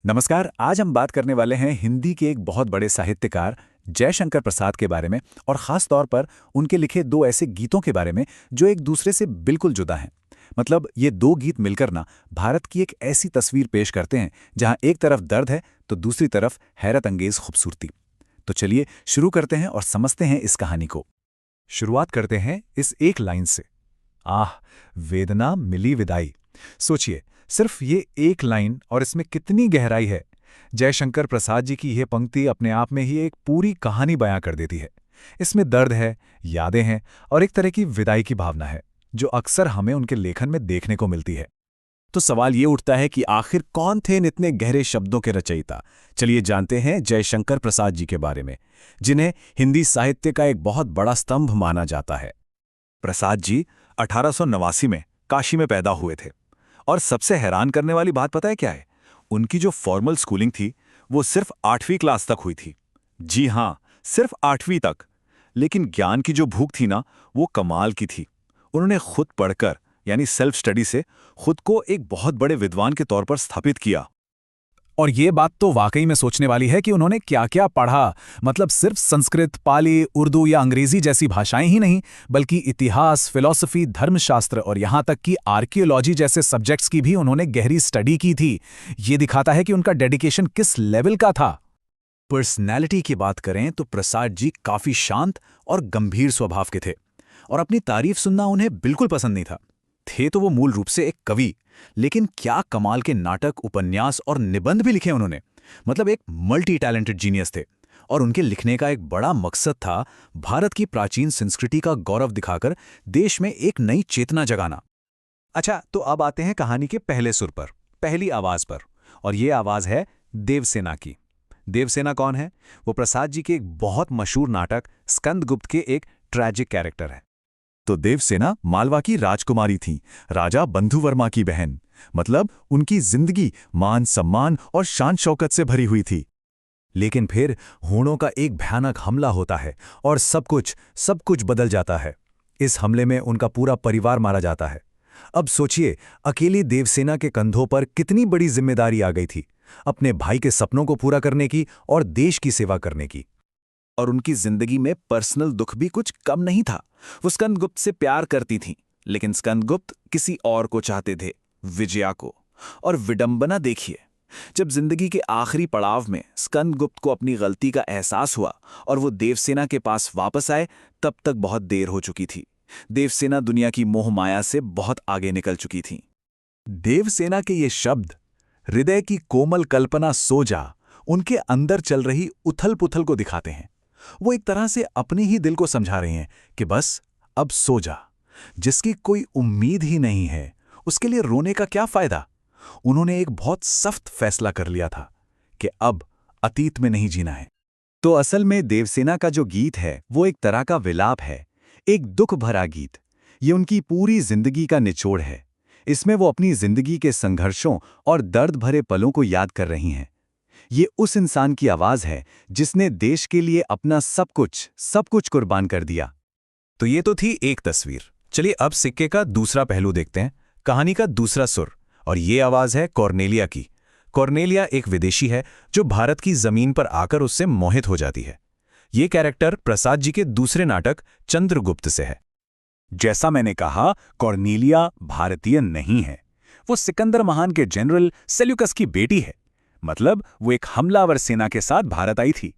नमस्कार। आज हम बात करने वाले हैं हिंदी के एक बहुत बड़े साहित्यकार जयशंकर प्रसाद के बारे में और ख़ास तौर पर उनके लिखे दो ऐसे गीतों के बारे में जो एक दूसरे से बिल्कुल जुदा हैं। मतलब ये दो गीत मिलकर ना भारत की एक ऐसी तस्वीर पेश करते हैं जहां एक तरफ दर्द है तो दूसरी तरफ हैरत अंगेज खूबसूरती। तो चलिए शुरू करते हैं और समझते हैं इस कहानी को। शुरुआत करते हैं इस एक लाइन से, आह वेदना मिली विदाई। सोचिए, सिर्फ ये एक लाइन और इसमें कितनी गहराई है। जयशंकर प्रसाद जी की यह पंक्ति अपने आप में ही एक पूरी कहानी बयां कर देती है। इसमें दर्द है, यादें हैं और एक तरह की विदाई की भावना है जो अक्सर हमें उनके लेखन में देखने को मिलती है। तो सवाल ये उठता है कि आखिर कौन थे इन इतने गहरे शब्दों के रचयिता। चलिए जानते हैं जयशंकर प्रसाद जी के बारे में, जिन्हें हिंदी साहित्य का एक बहुत बड़ा स्तंभ माना जाता है। प्रसाद जी 1889 में काशी में पैदा हुए थे और सबसे हैरान करने वाली बात पता है क्या है? उनकी जो फॉर्मल स्कूलिंग थी वो सिर्फ 8वीं क्लास तक हुई थी। जी हाँ, सिर्फ 8वीं तक। लेकिन ज्ञान की जो भूख थी ना, वो कमाल की थी। उन्होंने खुद पढ़कर यानी सेल्फ स्टडी से खुद को एक बहुत बड़े विद्वान के तौर पर स्थापित किया। और ये बात तो वाकई में सोचने वाली है कि उन्होंने क्या क्या पढ़ा। मतलब सिर्फ संस्कृत, पाली, उर्दू या अंग्रेजी जैसी भाषाएं ही नहीं, बल्कि इतिहास, फिलॉसफी, धर्मशास्त्र और यहाँ तक कि आर्कियोलॉजी जैसे सब्जेक्ट्स की भी उन्होंने गहरी स्टडी की थी। ये दिखाता है कि उनका डेडिकेशन किस लेवल का था। पर्सनैलिटी की बात करें तो प्रसाद जी काफी शांत और गंभीर स्वभाव के थे और अपनी तारीफ सुनना उन्हें बिल्कुल पसंद नहीं था। थे तो वो मूल रूप से एक कवि, लेकिन क्या कमाल के नाटक, उपन्यास और निबंध भी लिखे उन्होंने। मतलब एक मल्टी टैलेंटेड जीनियस थे और उनके लिखने का एक बड़ा मकसद था भारत की प्राचीन संस्कृति का गौरव दिखाकर देश में एक नई चेतना जगाना। अच्छा, तो अब आते हैं कहानी के पहले सुर पर, पहली आवाज पर, और ये आवाज है देवसेना की। देवसेना कौन है? वो प्रसाद जी के एक बहुत मशहूर नाटक स्कंदगुप्त के एक ट्रैजिक कैरेक्टर है। तो देवसेना मालवा की राजकुमारी थी, राजा बंधुवर्मा की बहन। मतलब उनकी जिंदगी मान सम्मान और शान शौकत से भरी हुई थी। लेकिन फिर हूणों का एक भयानक हमला होता है और सब कुछ बदल जाता है। इस हमले में उनका पूरा परिवार मारा जाता है। अब सोचिए, अकेली देवसेना के कंधों पर कितनी बड़ी जिम्मेदारी आ गई थी, अपने भाई के सपनों को पूरा करने की और देश की सेवा करने की। और उनकी जिंदगी में पर्सनल दुख भी कुछ कम नहीं था। वो स्कंदगुप्त से प्यार करती थीं, लेकिन स्कंदगुप्त किसी और को चाहते थे, विजया को। और विडंबना देखिए, जब जिंदगी के आखिरी पड़ाव में स्कंदगुप्त को अपनी गलती का एहसास हुआ और वो देवसेना के पास वापस आए, तब तक बहुत देर हो चुकी थी। देवसेना दुनिया की मोह माया से बहुत आगे निकल चुकी थी। देवसेना के ये शब्द, हृदय की कोमल कल्पना सो जा, उनके अंदर चल रही उथल पुथल को दिखाते हैं। वो एक तरह से अपने ही दिल को समझा रहे हैं कि बस अब सो जा। जिसकी कोई उम्मीद ही नहीं है, उसके लिए रोने का क्या फायदा। उन्होंने एक बहुत सख्त फैसला कर लिया था कि अब अतीत में नहीं जीना है। तो असल में देवसेना का जो गीत है वो एक तरह का विलाप है, एक दुख भरा गीत। ये उनकी पूरी जिंदगी का निचोड़ है। इसमें वो अपनी जिंदगी के संघर्षों और दर्द भरे पलों को याद कर रही हैं। ये उस इंसान की आवाज है जिसने देश के लिए अपना सब कुछ कुर्बान कर दिया। तो ये तो थी एक तस्वीर। चलिए अब सिक्के का दूसरा पहलू देखते हैं, कहानी का दूसरा सुर। और ये आवाज है कॉर्नेलिया की। कॉर्नेलिया एक विदेशी है जो भारत की जमीन पर आकर उससे मोहित हो जाती है। ये कैरेक्टर प्रसाद जी के दूसरे नाटक चंद्रगुप्त से है। जैसा मैंने कहा, कॉर्नेलिया भारतीय नहीं है। वो सिकंदर महान के जनरल सेल्यूकस की बेटी है। मतलब वो एक हमलावर सेना के साथ भारत आई थी।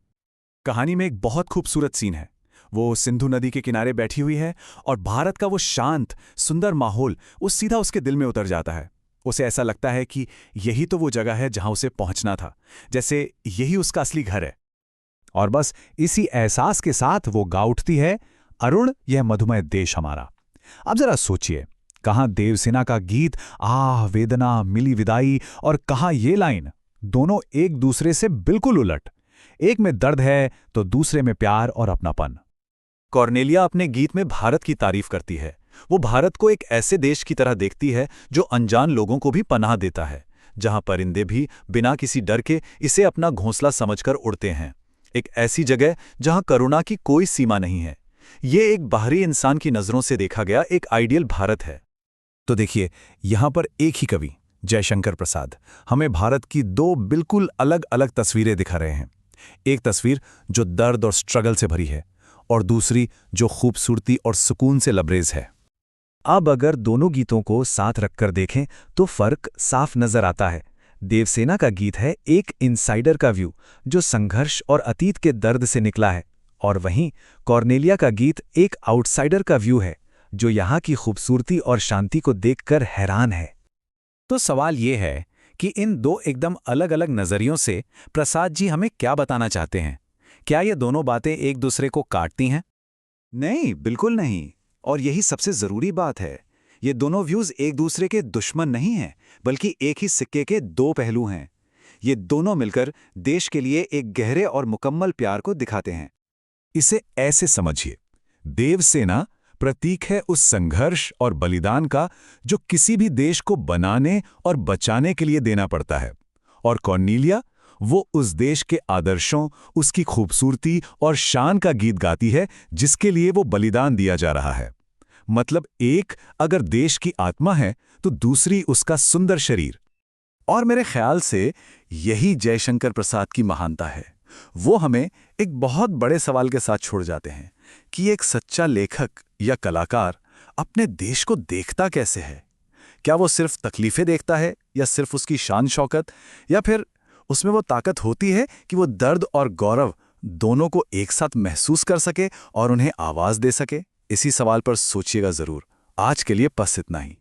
कहानी में एक बहुत खूबसूरत सीन है। वो सिंधु नदी के किनारे बैठी हुई है और भारत का वो शांत सुंदर माहौल सीधा उसके दिल में उतर जाता है। उसे ऐसा लगता है कि यही तो वो जगह है जहां उसे पहुंचना था, जैसे यही उसका असली घर है। और बस इसी एहसास के साथ वो गा उठती है, अरुण यह मधुमय देश हमारा। अब जरा सोचिए, कहाँ देवसेना का गीत आह वेदना मिली विदाई और कहाँ ये लाइन, दोनों एक दूसरे से बिल्कुल उलट। एक में दर्द है तो दूसरे में प्यार और अपनापन। कॉर्नेलिया अपने गीत में भारत की तारीफ करती है। वो भारत को एक ऐसे देश की तरह देखती है जो अनजान लोगों को भी पनाह देता है, जहां परिंदे भी बिना किसी डर के इसे अपना घोंसला समझकर उड़ते हैं। एक ऐसी जगह जहां करुणा की कोई सीमा नहीं है। ये एक बाहरी इंसान की नजरों से देखा गया एक आइडियल भारत है। तो देखिए, यहां पर एक ही कवि, जयशंकर प्रसाद हमें भारत की दो बिल्कुल अलग अलग तस्वीरें दिखा रहे हैं। एक तस्वीर जो दर्द और स्ट्रगल से भरी है और दूसरी जो खूबसूरती और सुकून से लबरेज है। अब अगर दोनों गीतों को साथ रखकर देखें तो फर्क साफ नजर आता है। देवसेना का गीत है एक इनसाइडर का व्यू जो संघर्ष और अतीत के दर्द से निकला है, और वहीं कॉर्नेलिया का गीत एक आउटसाइडर का व्यू है जो यहाँ की खूबसूरती और शांति को देखकर हैरान है। तो सवाल ये है कि इन दो एकदम अलग अलग नज़रियों से प्रसाद जी हमें क्या बताना चाहते हैं? क्या ये दोनों बातें एक दूसरे को काटती हैं? नहीं, बिल्कुल नहीं। और यही सबसे ज़रूरी बात है। ये दोनों व्यूज़ एक दूसरे के दुश्मन नहीं हैं, बल्कि एक ही सिक्के के दो पहलू हैं। ये दोनों मिलकर देश के लिए एक गहरे और मुकम्मल प्यार को दिखाते हैं। इसे ऐसे समझिए, देवसेना प्रतीक है उस संघर्ष और बलिदान का जो किसी भी देश को बनाने और बचाने के लिए देना पड़ता है, और कॉर्नेलिया वो उस देश के आदर्शों, उसकी खूबसूरती और शान का गीत गाती है जिसके लिए वो बलिदान दिया जा रहा है। मतलब एक अगर देश की आत्मा है तो दूसरी उसका सुंदर शरीर। और मेरे ख्याल से यही जयशंकर प्रसाद की महानता है। वो हमें एक बहुत बड़े सवाल के साथ छोड़ जाते हैं कि एक सच्चा लेखक या कलाकार अपने देश को देखता कैसे है। क्या वो सिर्फ तकलीफें देखता है, या सिर्फ उसकी शान शौकत, या फिर उसमें वो ताकत होती है कि वो दर्द और गौरव दोनों को एक साथ महसूस कर सके और उन्हें आवाज दे सके? इसी सवाल पर सोचिएगा जरूर। आज के लिए बस इतना ही।